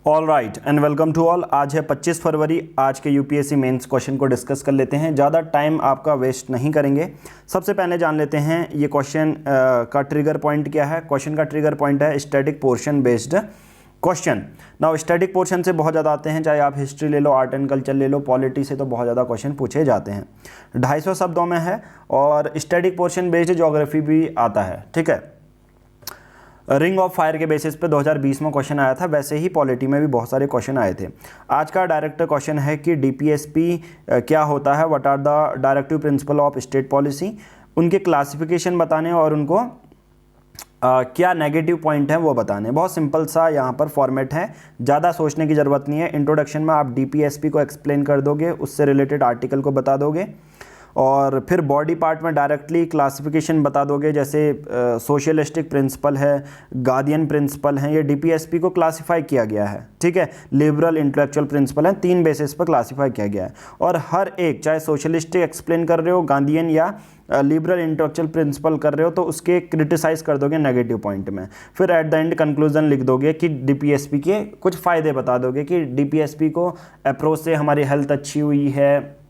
All right and welcome to all. आज है 25 फरवरी। आज के यूपीएससी मेंस क्वेश्चन को डिस्कस कर लेते हैं। ज़्यादा टाइम आपका वेस्ट नहीं करेंगे। सबसे पहले जान लेते हैं ये क्वेश्चन का ट्रिगर पॉइंट क्या है। क्वेश्चन का ट्रिगर पॉइंट है static portion based question. Now static portion से बहुत ज़्यादा आते हैं, चाहे आप हिस्ट्री ले लो, आर्ट एंड कल्चर ले लो, पॉलिटी से तो बहुत ज़्यादा क्वेश्चन पूछे जाते हैं। 250 शब्दों में है और स्टैटिक पोर्शन बेस्ड ज्योग्राफी भी आता है। ठीक है, रिंग ऑफ फायर के बेसिस पे 2020 में क्वेश्चन आया था, वैसे ही पॉलिटी में भी बहुत सारे क्वेश्चन आए थे। आज का डायरेक्ट क्वेश्चन है कि डीपीएसपी क्या होता है, what are the directive principle of state policy, उनके क्लासिफिकेशन बताने और उनको क्या नेगेटिव पॉइंट है वो बताने। बहुत सिंपल सा यहाँ पर फॉर्मेट है, ज़्यादा सोचने की ज़रूरत नहीं है। इंट्रोडक्शन में आप डीपीएसपी को एक्सप्लेन कर दोगे, उससे रिलेटेड आर्टिकल को बता दोगे और फिर बॉडी पार्ट में डायरेक्टली क्लासिफिकेशन बता दोगे। जैसे सोशलिस्टिक प्रिंसिपल है, गार्डियन प्रिंसिपल हैं, ये डीपीएसपी को क्लासिफाई किया गया है। ठीक है, लिबरल इंटेलेक्चुअल प्रिंसिपल हैं, 3 बेसिस पर क्लासिफाई किया गया है और हर एक, चाहे सोशलिस्टिक एक्सप्लेन कर रहे हो, गार्डियन या लिबरल इंटेलेक्चुअल प्रिंसिपल कर रहे हो, तो उसके क्रिटिसाइज कर दोगे नेगेटिव पॉइंट में। फिर एट द एंड कंक्लूजन लिख दोगे कि डीपीएसपी के कुछ फ़ायदे बता दोगे कि डीपीएसपी को अप्रोच से हमारी हेल्थ अच्छी हुई है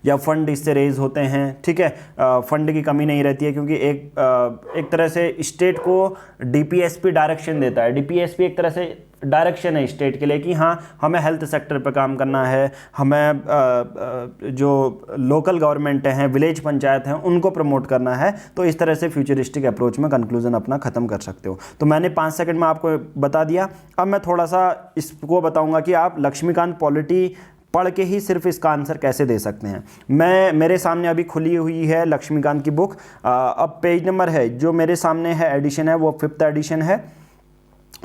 या फंड इससे रेज होते हैं। ठीक है, फंड की कमी नहीं रहती है क्योंकि एक तरह से स्टेट को डीपीएसपी डायरेक्शन देता है। डीपीएसपी एक तरह से डायरेक्शन है स्टेट के लिए कि हाँ, हमें हेल्थ सेक्टर पर काम करना है, हमें जो लोकल गवर्नमेंट हैं, विलेज पंचायत हैं, उनको प्रमोट करना है। तो इस तरह से फ्यूचरिस्टिक अप्रोच में कंक्लूजन अपना ख़त्म कर सकते हो। तो मैंने 5 सेकंड में आपको बता दिया। अब मैं थोड़ा सा इसको बताऊँगा कि आप लक्ष्मीकांत पॉलिटी पढ़ के ही सिर्फ इसका आंसर कैसे दे सकते हैं। मेरे सामने अभी खुली हुई है लक्ष्मीकांत की बुक। अब पेज नंबर है जो मेरे सामने है, एडिशन है, वो 5th एडिशन है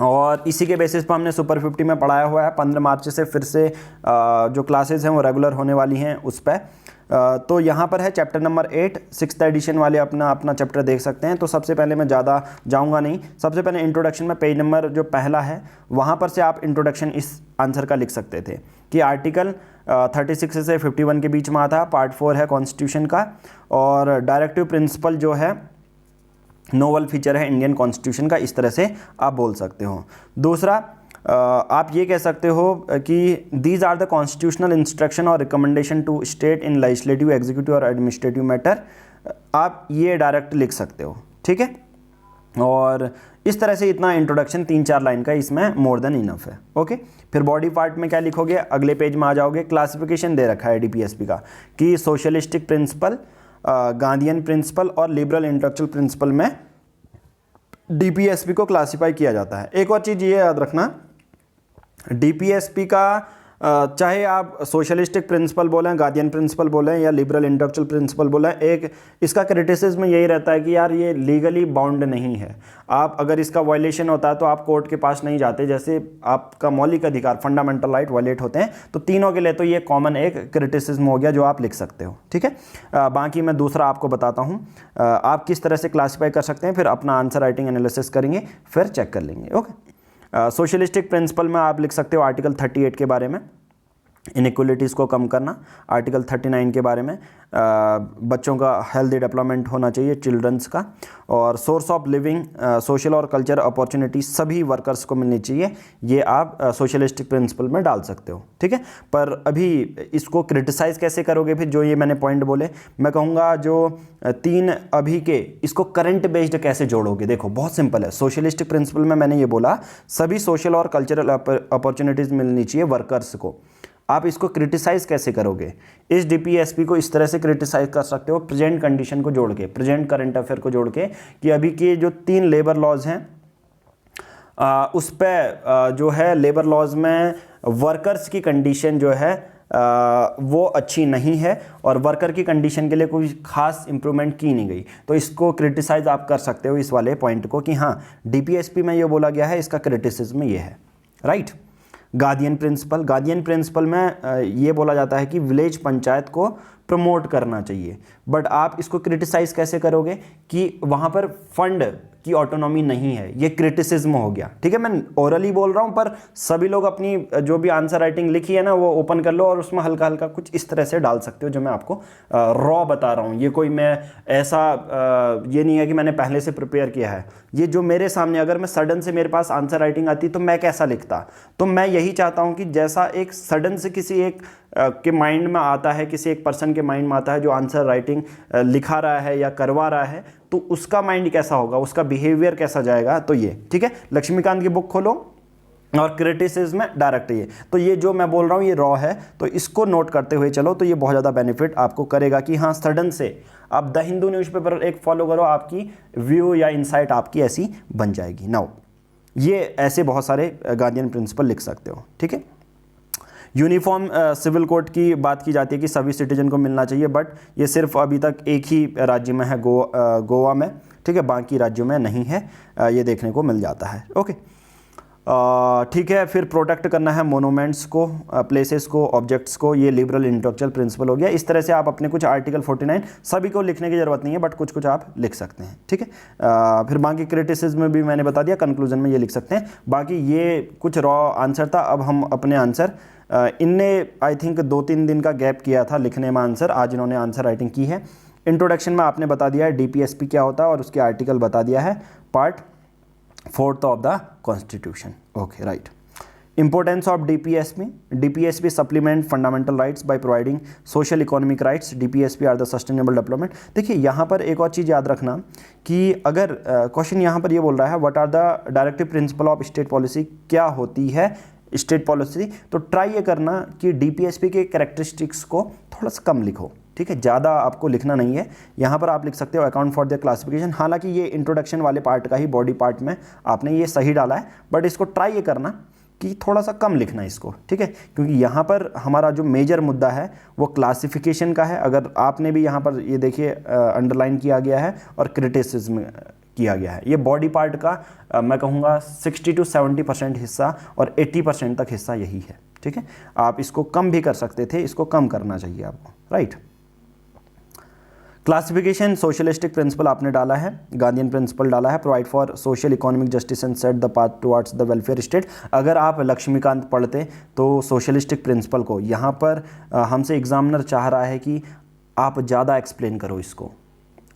और इसी के बेसिस पर हमने सुपर 50 में पढ़ाया हुआ है। 15 मार्च से फिर से जो क्लासेस हैं वो रेगुलर होने वाली हैं उस पर। तो यहाँ पर है चैप्टर नंबर 8, 6th एडिशन वाले अपना चैप्टर देख सकते हैं। तो सबसे पहले मैं ज़्यादा जाऊँगा नहीं, सबसे पहले इंट्रोडक्शन में पेज नंबर जो पहला है वहाँ पर से आप इंट्रोडक्शन इस आंसर का लिख सकते थे कि आर्टिकल 36 से 51 के बीच में आता है। पार्ट 4 है कॉन्स्टिट्यूशन का और डायरेक्टिव प्रिंसिपल जो है नोवल फीचर है इंडियन कॉन्स्टिट्यूशन का, इस तरह से आप बोल सकते हो। दूसरा, आप ये कह सकते हो कि these are the constitutional instruction और recommendation to state in legislative, executive और एडमिनिस्ट्रेटिव मैटर। आप ये डायरेक्ट लिख सकते हो। ठीक है, और इस तरह से इतना इंट्रोडक्शन 3-4 लाइन का इसमें मोर देन इनफ है। ओके, फिर बॉडी पार्ट में क्या लिखोगे, अगले पेज में आ जाओगे। क्लासिफिकेशन दे रखा है डीपीएसपी का कि सोशलिस्टिक प्रिंसिपल, गांधीयन प्रिंसिपल और लिबरल इंटेलेक्चुअल प्रिंसिपल में डीपीएसपी को क्लासिफाई किया जाता है। एक और चीज़ ये याद रखना, डीपीएसपी का चाहे आप सोशलिस्टिक प्रिंसिपल बोलें, गार्डियन प्रिंसिपल बोलें या लिबरल इंटेलेक्चुअल प्रिंसिपल बोलें, एक इसका क्रिटिसिज्म यही रहता है कि यार ये लीगली बाउंड नहीं है। आप अगर इसका वायलेशन होता है तो आप कोर्ट के पास नहीं जाते, जैसे आपका मौलिक अधिकार, फंडामेंटल राइट वायलेट होते हैं। तो तीनों के लिए तो ये कॉमन एक क्रिटिसिज्म हो गया जो आप लिख सकते हो। ठीक है, बाकी मैं दूसरा आपको बताता हूँ आप किस तरह से क्लासीफाई कर सकते हैं, फिर अपना आंसर राइटिंग एनालिसिस करेंगे, फिर चेक कर लेंगे। ओके, सोशलिस्टिक प्रिंसिपल में आप लिख सकते हो आर्टिकल 38 के बारे में, इनइक्वलिटीज़ को कम करना। आर्टिकल 39 के बारे में बच्चों का हेल्दी डेवलपमेंट होना चाहिए, चिल्ड्रंस का। और सोर्स ऑफ लिविंग, सोशल और कल्चर अपॉर्चुनिटी सभी वर्कर्स को मिलनी चाहिए, ये आप सोशलिस्टिक प्रिंसिपल में डाल सकते हो। ठीक है, पर अभी इसको क्रिटिसाइज कैसे करोगे, फिर जो ये मैंने पॉइंट बोले, मैं कहूँगा जो 3 अभी के, इसको करंट बेस्ड कैसे जोड़ोगे। देखो बहुत सिंपल है। सोशलिस्टिक प्रिंसिपल में मैंने ये बोला सभी सोशल और कल्चरल अपॉर्चुनिटीज़ मिलनी चाहिए वर्कर्स को। आप इसको क्रिटिसाइज कैसे करोगे, इस डीपीएसपी को इस तरह से क्रिटिसाइज कर सकते हो प्रेजेंट कंडीशन को जोड़ के, प्रेजेंट करंट अफेयर को जोड़ के, कि अभी के जो 3 लेबर लॉज हैं उस पर जो है लेबर लॉज में वर्कर्स की कंडीशन जो है वो अच्छी नहीं है और वर्कर की कंडीशन के लिए कोई खास इंप्रूवमेंट की नहीं गई। तो इसको क्रिटिसाइज आप कर सकते हो इस वाले पॉइंट को कि हाँ, डीपीएसपी में ये बोला गया है, इसका क्रिटिसिज्म ये है। राइट, गार्डियन प्रिंसिपल में ये बोला जाता है कि विलेज पंचायत को प्रमोट करना चाहिए, बट आप इसको क्रिटिसाइज कैसे करोगे कि वहाँ पर फंड की ऑटोनॉमी नहीं है, ये क्रिटिसिज्म हो गया। ठीक है, मैं ओरली बोल रहा हूँ, पर सभी लोग अपनी जो भी आंसर राइटिंग लिखी है ना वो ओपन कर लो और उसमें हल्का हल्का कुछ इस तरह से डाल सकते हो जो मैं आपको रॉ बता रहा हूँ। ये कोई मैं ऐसा ये नहीं है कि मैंने पहले से प्रिपेयर किया है। ये जो मेरे सामने, अगर मैं सडन से मेरे पास आंसर राइटिंग आती तो मैं कैसा लिखता, तो मैं यही चाहता हूँ कि जैसा एक सडन से किसी एक के माइंड में आता है, किसी एक पर्सन के माइंड में आता है जो आंसर राइटिंग लिखा रहा है या करवा रहा है, तो उसका माइंड कैसा होगा, उसका बिहेवियर कैसा जाएगा। तो ये ठीक है, लक्ष्मीकांत की बुक खोलो और क्रिटिसिज्म में डायरेक्ट ये, तो ये जो मैं बोल रहा हूँ ये रॉ है, तो इसको नोट करते हुए चलो, तो ये बहुत ज़्यादा बेनिफिट आपको करेगा कि हाँ सडन से आप द हिंदू न्यूज़पेपर एक फॉलो करो, आपकी व्यू या इंसाइट आपकी ऐसी बन जाएगी। नाउ ये ऐसे बहुत सारे गार्डियन प्रिंसिपल लिख सकते हो। ठीक है, यूनिफॉर्म सिविल कोड की बात की जाती है कि सभी सिटीजन को मिलना चाहिए, बट ये सिर्फ अभी तक एक ही राज्य में है, गोवा में। ठीक है, बाकी राज्यों में नहीं है, ये देखने को मिल जाता है। ओके, ठीक है, फिर प्रोटेक्ट करना है मोनूमेंट्स को, प्लेसेस को, ऑब्जेक्ट्स को, ये लिबरल इंटेलेक्चुअल प्रिंसिपल हो गया। इस तरह से आप अपने कुछ आर्टिकल 49 सभी को लिखने की ज़रूरत नहीं है, बट कुछ कुछ आप लिख सकते हैं। ठीक है, फिर बाकी क्रिटिसिज्म में भी मैंने बता दिया, कंक्लूजन में ये लिख सकते हैं। बाकी ये कुछ रॉ आंसर था। अब हम अपने आंसर, इनने आई थिंक 2-3 दिन का गैप किया था लिखने में आंसर, आज इन्होंने आंसर राइटिंग की है। इंट्रोडक्शन में आपने बता दिया है डीपीएसपी क्या होता है और उसके आर्टिकल बता दिया है, part 4 of the constitution. Okay, right. Importance of DPSP, DPSP supplement fundamental rights by providing social economic rights, DPSP are the sustainable development. देखिए यहाँ पर एक और चीज़ याद रखना कि अगर क्वेश्चन यहाँ पर ये बोल रहा है what are the directive principle of state policy, क्या होती है स्टेट पॉलिसी, तो ट्राई ये करना कि डीपीएसपी के कैरेक्टरिस्टिक्स को थोड़ा सा कम लिखो। ठीक है, ज़्यादा आपको लिखना नहीं है। यहाँ पर आप लिख सकते हो अकाउंट फॉर द क्लासिफिकेशन, हालांकि ये इंट्रोडक्शन वाले पार्ट का ही बॉडी पार्ट में आपने ये सही डाला है, बट इसको ट्राई ये करना कि थोड़ा सा कम लिखना इसको। ठीक है, क्योंकि यहाँ पर हमारा जो मेजर मुद्दा है वो क्लासिफिकेशन का है। अगर आपने भी यहाँ पर ये देखिए अंडरलाइन किया गया है और क्रिटिसिज्म किया गया है, ये बॉडी पार्ट का मैं कहूँगा 60 to 70% हिस्सा और 80% तक हिस्सा यही है। ठीक है, आप इसको कम भी कर सकते थे, इसको कम करना चाहिए आपको। राइट, क्लासिफिकेशन सोशलिस्टिक प्रिंसिपल आपने डाला है, गांधीयन प्रिंसिपल डाला है, provide for social economic justice and set the path towards the welfare state. अगर आप लक्ष्मीकांत पढ़ते तो सोशलिस्टिक प्रिंसिपल को यहाँ पर हमसे एग्जामिनर चाह रहा है कि आप ज़्यादा एक्सप्लेन करो इसको।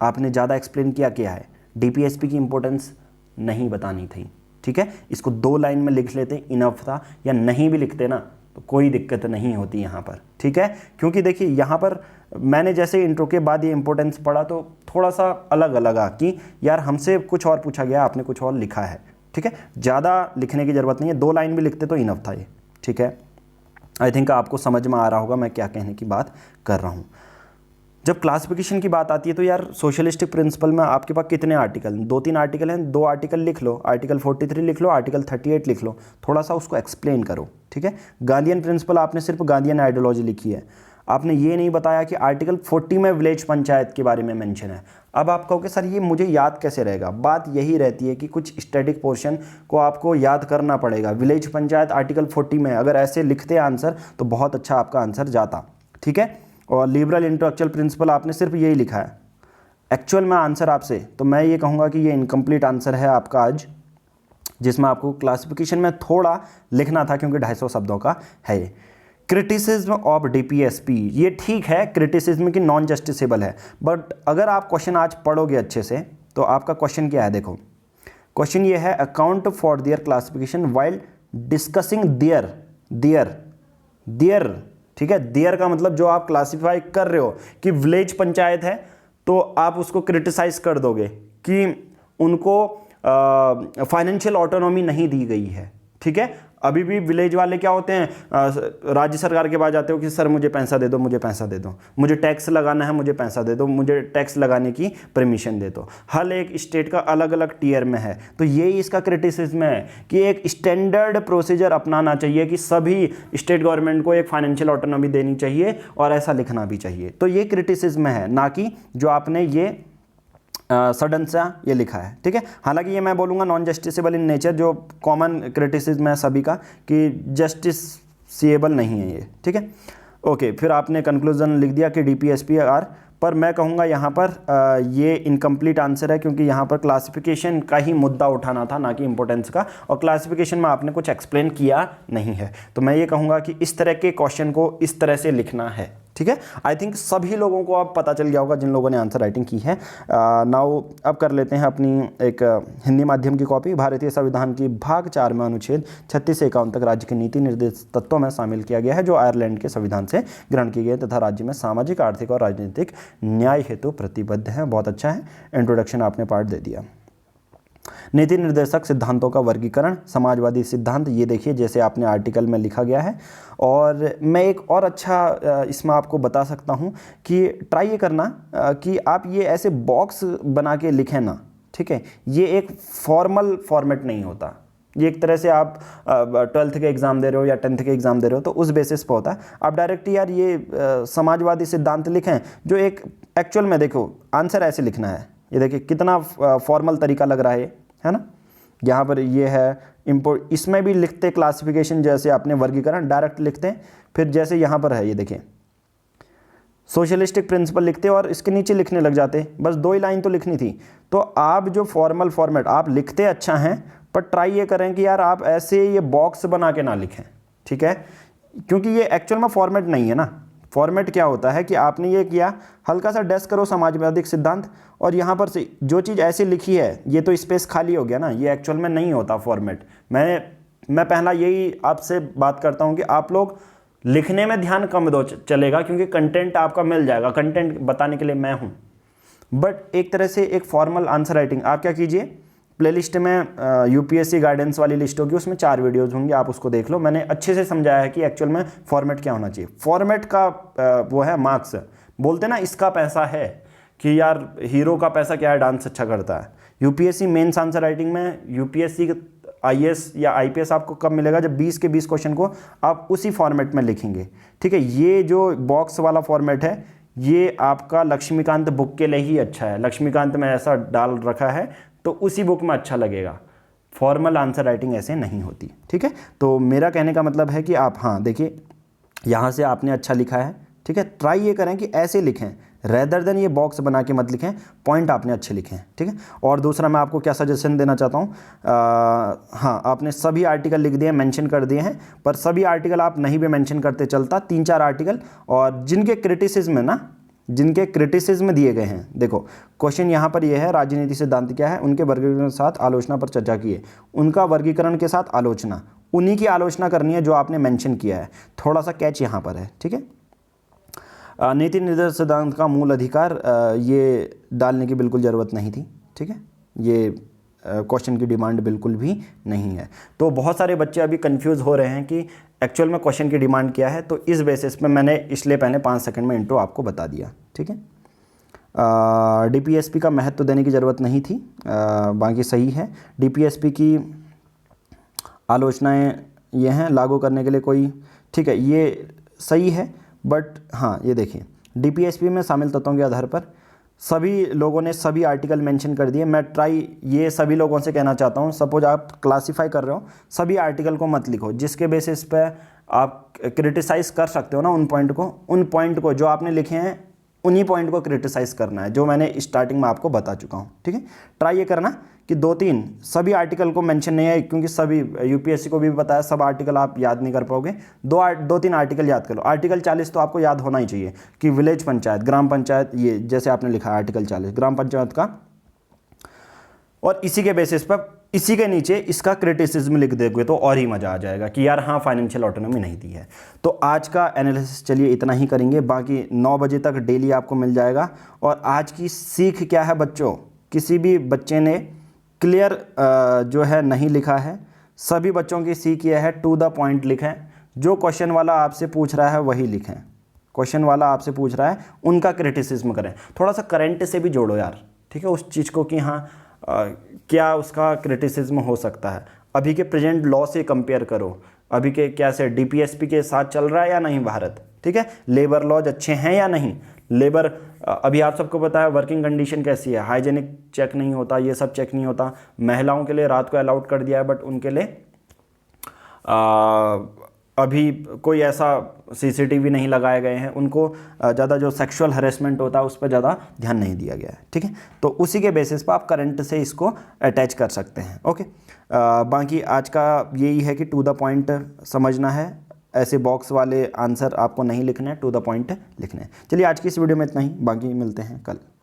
आपने ज़्यादा एक्सप्लेन किया है, डीपीएसपी की इंपॉर्टेंस नहीं बतानी थी। ठीक है, इसको 2 लाइन में लिख लेते इनफ था, या नहीं भी लिखते ना तो कोई दिक्कत नहीं होती यहाँ पर। ठीक है, क्योंकि देखिए यहाँ पर मैंने जैसे इंट्रो के बाद ये इंपॉर्टेंस पढ़ा तो थोड़ा सा अलग लगा कि यार हमसे कुछ और पूछा गया, आपने कुछ और लिखा है। ठीक है, ज़्यादा लिखने की ज़रूरत नहीं है, 2 लाइन भी लिखते तो इनफ था ये। ठीक है, आई थिंक आपको समझ में आ रहा होगा मैं क्या कहने की बात कर रहा हूँ। जब क्लासिफिकेशन की बात आती है तो यार सोशलिस्टिक प्रिंसिपल में आपके पास कितने आर्टिकल, 2-3 आर्टिकल हैं, 2 आर्टिकल लिख लो, आर्टिकल 43 लिख लो, आर्टिकल 38 लिख लो, थोड़ा सा उसको एक्सप्लेन करो। ठीक है, गांधीयन प्रिंसिपल आपने सिर्फ गांधीयन आइडियोलॉजी लिखी है, आपने ये नहीं बताया कि आर्टिकल 40 में विलेज पंचायत के बारे में मेंशन है। अब आप कहोगे सर ये मुझे याद कैसे रहेगा, बात यही रहती है कि कुछ स्टैटिक पोर्शन को आपको याद करना पड़ेगा। विलेज पंचायत आर्टिकल 40 में, अगर ऐसे लिखते आंसर तो बहुत अच्छा आपका आंसर जाता। ठीक है, और लिबरल इंटेलेक्चुअल प्रिंसिपल आपने सिर्फ यही लिखा है। एक्चुअल में आंसर आपसे, तो मैं ये कहूँगा कि ये इनकम्प्लीट आंसर है आपका आज, जिसमें आपको क्लासिफिकेशन में थोड़ा लिखना था क्योंकि 250 शब्दों का है ये। क्रिटिसिज्म ऑफ डीपीएसपी, ये ठीक है क्रिटिसिज्म की नॉन जस्टिसेबल है, बट अगर आप क्वेश्चन आज पढ़ोगे अच्छे से तो आपका क्वेश्चन क्या है, देखो क्वेश्चन ये है account for their classification while discussing their. ठीक है, देयर का मतलब जो आप क्लासिफाई कर रहे हो कि विलेज पंचायत है तो आप उसको क्रिटिसाइज कर दोगे कि उनको फाइनेंशियल ऑटोनॉमी नहीं दी गई है। ठीक है, अभी भी विलेज वाले क्या होते हैं, राज्य सरकार के पास जाते हो कि सर मुझे पैसा दे दो, मुझे पैसा दे दो, मुझे टैक्स लगाना है, मुझे पैसा दे दो, मुझे टैक्स लगाने की परमिशन दे दो। हर एक स्टेट का अलग अलग टीयर में है, तो यही इसका क्रिटिसिज्म है कि एक स्टैंडर्ड प्रोसीजर अपनाना चाहिए कि सभी स्टेट गवर्नमेंट को एक फाइनेंशियल ऑटोनॉमी देनी चाहिए और ऐसा लिखना भी चाहिए। तो ये क्रिटिसिज्म है, ना कि जो आपने ये सडन सा ये लिखा है। ठीक है, हालांकि ये मैं बोलूँगा नॉन जस्टिसेबल इन नेचर, जो कॉमन क्रिटिसिज्म है सभी का कि जस्टिसेबल नहीं है ये। ठीक है, ओके, फिर आपने कंक्लूजन लिख दिया कि DPSP-R, पर मैं कहूँगा यहाँ पर ये इनकम्प्लीट आंसर है, क्योंकि यहाँ पर क्लासिफिकेशन का ही मुद्दा उठाना था, ना कि इंपॉर्टेंस का, और क्लासिफिकेशन में आपने कुछ एक्सप्लेन किया नहीं है। तो मैं ये कहूँगा कि इस तरह के क्वेश्चन को इस तरह से लिखना है, ठीक है। आई थिंक सभी लोगों को अब पता चल गया होगा जिन लोगों ने आंसर राइटिंग की है। नाउ अब कर लेते हैं अपनी एक हिंदी माध्यम की कॉपी। भारतीय संविधान की भाग 4 में अनुच्छेद 36 से 51 तक राज्य के नीति निर्देश तत्वों में शामिल किया गया है, जो आयरलैंड के संविधान से ग्रहण किए गए तथा राज्य में सामाजिक, आर्थिक और राजनीतिक न्याय हेतु प्रतिबद्ध है। बहुत अच्छा है, इंट्रोडक्शन आपने पार्ट दे दिया। नीति निर्देशक सिद्धांतों का वर्गीकरण, समाजवादी सिद्धांत, ये देखिए जैसे आपने आर्टिकल में लिखा गया है। और मैं एक और अच्छा इसमें आपको बता सकता हूँ कि ट्राई ये करना कि आप ये ऐसे बॉक्स बना के लिखें ना, ठीक है। ये एक फॉर्मल फॉर्मेट नहीं होता, ये एक तरह से आप 12th के एग्ज़ाम दे रहे हो या 10th के एग्ज़ाम दे रहे हो तो उस बेसिस पर होता है। आप डायरेक्ट यार ये समाजवादी सिद्धांत लिखें, जो एक एक्चुअल में देखो आंसर ऐसे लिखना है। ये देखिए कितना फॉर्मल तरीका लग रहा है ना। यहाँ पर ये है इसमें भी लिखते क्लासिफिकेशन, जैसे आपने वर्गीकरण डायरेक्ट लिखते हैं। फिर जैसे यहाँ पर है, ये देखिए सोशलिस्टिक प्रिंसिपल लिखते और इसके नीचे लिखने लग जाते, बस 2 ही लाइन तो लिखनी थी। तो आप जो फॉर्मल फॉर्मेट आप लिखते अच्छा हैं, पर ट्राई ये करें कि यार आप ऐसे ये बॉक्स बना के ना लिखें, ठीक है, क्योंकि ये एक्चुअल में फॉर्मेट नहीं है ना। फॉर्मेट क्या होता है कि आपने ये किया, हल्का सा डेस्क करो समाजवादी सिद्धांत, और यहाँ पर से जो चीज़ ऐसी लिखी है ये तो स्पेस खाली हो गया ना, ये एक्चुअल में नहीं होता फॉर्मेट। मैं पहला यही आपसे बात करता हूँ कि आप लोग लिखने में ध्यान कम दो चलेगा, क्योंकि कंटेंट आपका मिल जाएगा, कंटेंट बताने के लिए मैं हूँ। बट एक तरह से एक फॉर्मल आंसर राइटिंग आप क्या कीजिए, प्लेलिस्ट में यूपीएससी गाइडेंस वाली लिस्ट होगी, उसमें 4 वीडियोज़ होंगी, आप उसको देख लो। मैंने अच्छे से समझाया है कि एक्चुअल में फॉर्मेट क्या होना चाहिए। फॉर्मेट का वो है मार्क्स, बोलते ना इसका पैसा है, कि यार हीरो का पैसा क्या है, डांस अच्छा करता है। यूपीएससी मेंस आंसर राइटिंग में यूपीएससी आईएएस या आईपीएस आपको कब मिलेगा, जब 20 के 20 क्वेश्चन को आप उसी फॉर्मेट में लिखेंगे, ठीक है। ये जो बॉक्स वाला फॉर्मेट है ये आपका लक्ष्मीकांत बुक के लिए ही अच्छा है, लक्ष्मीकांत में ऐसा डाल रखा है तो उसी बुक में अच्छा लगेगा। फॉर्मल आंसर राइटिंग ऐसे नहीं होती, ठीक है। तो मेरा कहने का मतलब है कि आप, हाँ देखिए यहाँ से आपने अच्छा लिखा है, ठीक है। ट्राई ये करें कि ऐसे लिखें, रेदर देन ये बॉक्स बना के मत लिखें, पॉइंट आपने अच्छे लिखे हैं, ठीक है। और दूसरा मैं आपको क्या सजेशन देना चाहता हूँ, हाँ आपने सभी आर्टिकल लिख दिए, मेंशन कर दिए हैं, पर सभी आर्टिकल आप नहीं भी मेंशन करते चलता, 3-4 आर्टिकल, और जिनके क्रिटिसिज्म है ना, जिनके क्रिटिसिज्म दिए गए हैं। देखो क्वेश्चन यहाँ पर यह है, राजनीति सिद्धांत क्या है, उनके वर्गीकरण के साथ आलोचना पर चर्चा की है। उनका वर्गीकरण के साथ आलोचना, उन्हीं की आलोचना करनी है जो आपने मेंशन किया है। थोड़ा सा कैच यहाँ पर है, ठीक है। नीति निर्देश सिद्धांत का मूल अधिकार, ये डालने की बिल्कुल ज़रूरत नहीं थी, ठीक है। ये क्वेश्चन की डिमांड बिल्कुल भी नहीं है। तो बहुत सारे बच्चे अभी कंफ्यूज हो रहे हैं कि एक्चुअल में क्वेश्चन की डिमांड क्या है, तो इस बेसिस पे मैंने इसलिए पहले 5 सेकंड में इंट्रो आपको बता दिया, ठीक है। डीपीएसपी का महत्व तो देने की ज़रूरत नहीं थी, बाकी सही है। डीपीएसपी की आलोचनाएं ये हैं, लागू करने के लिए कोई, ठीक है, ये सही है। बट हाँ ये देखिए, डीपीएसपी में शामिल तत्वों के आधार पर सभी लोगों ने सभी आर्टिकल मेंशन कर दिए। मैं ट्राई ये सभी लोगों से कहना चाहता हूँ, सपोज आप क्लासीफाई कर रहे हो, सभी आर्टिकल को मत लिखो, जिसके बेसिस पे आप क्रिटिसाइज़ कर सकते हो ना उन पॉइंट को जो आपने लिखे हैं, उन्हीं पॉइंट को क्रिटिसाइज़ करना है, जो मैंने स्टार्टिंग में आपको बता चुका हूँ, ठीक है। ट्राई ये करना कि 2-3 सभी आर्टिकल को मेंशन नहीं है, क्योंकि सभी यूपीएससी को भी बताया सब आर्टिकल आप याद नहीं कर पाओगे। 2-3 आर्टिकल याद कर लो। आर्टिकल 40 तो आपको याद होना ही चाहिए कि विलेज पंचायत, ग्राम पंचायत, ये जैसे आपने लिखा है आर्टिकल 40 ग्राम पंचायत का, और इसी के बेसिस पर इसी के नीचे इसका क्रिटिसिज्म लिख दोगे तो और ही मज़ा आ जाएगा कि यार हाँ फाइनेंशियल ऑटोनॉमी नहीं दी है। तो आज का एनालिसिस चलिए इतना ही करेंगे, बाकी 9 बजे तक डेली आपको मिल जाएगा। और आज की सीख क्या है बच्चों, किसी भी बच्चे ने क्लियर जो है नहीं लिखा है, सभी बच्चों की सीख यह है टू द पॉइंट लिखें। जो क्वेश्चन वाला आपसे पूछ रहा है वही लिखें, क्वेश्चन वाला आपसे पूछ रहा है उनका क्रिटिसिज्म करें। थोड़ा सा करंट से भी जोड़ो यार, ठीक है, उस चीज़ को कि हाँ क्या उसका क्रिटिसिज्म हो सकता है। अभी के प्रेजेंट लॉ से कंपेयर करो, अभी के क्या से डीपीएसपी के साथ चल रहा है या नहीं भारत, ठीक है। लेबर लॉज अच्छे हैं या नहीं, लेबर अभी आप सबको पता है वर्किंग कंडीशन कैसी है, हाइजेनिक चेक नहीं होता, ये सब चेक नहीं होता। महिलाओं के लिए रात को अलाउड कर दिया है, बट उनके लिए अभी कोई ऐसा सीसीटीवी नहीं लगाए गए हैं, उनको ज़्यादा जो सेक्सुअल हरेसमेंट होता है उस पर ज़्यादा ध्यान नहीं दिया गया है, ठीक है। तो उसी के बेसिस पर आप करंट से इसको अटैच कर सकते हैं, ओके। बाकी आज का यही है कि टू द पॉइंट समझना है, ऐसे बॉक्स वाले आंसर आपको नहीं लिखने हैं, टू द पॉइंट लिखने हैं। चलिए आज की इस वीडियो में इतना ही, बाकी मिलते हैं कल।